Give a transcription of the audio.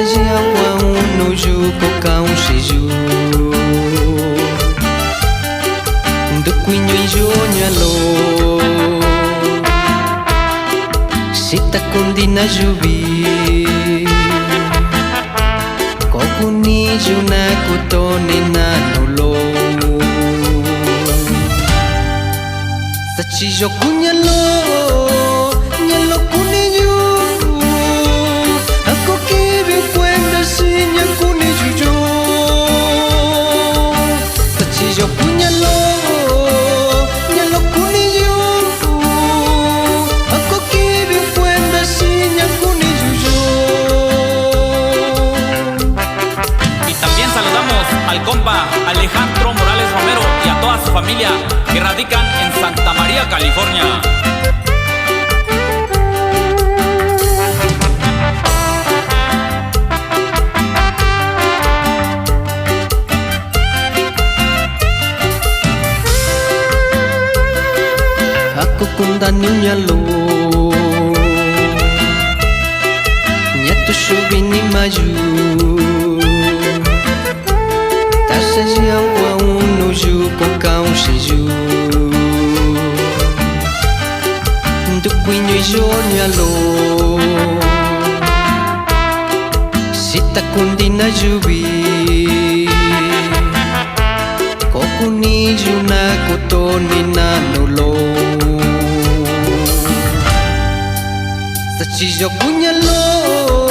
Sasajiawa unuju kokau shiju Dukuinyo ijonyo Sita kundina jubi Kokuni juna kutone na nolo Sachijo kunyalo Nyalo kuniju Ako kibi kwenda sinya kuniju jo Sachijo kunyalo Nyalo kuniju Ako kibi kwenda sinya kuniju jo. Y también saludamos al compa Alejandro Morales Romero y a toda su familia que radican en Santa María, California. Aku kundan nyalo Nyatu shubini maju Sasajiawa unuju kokau shiju Dukuinyo ijonyo Sita kundina jubi Kokuni juna kotoni na nolo Sachijo kunyalo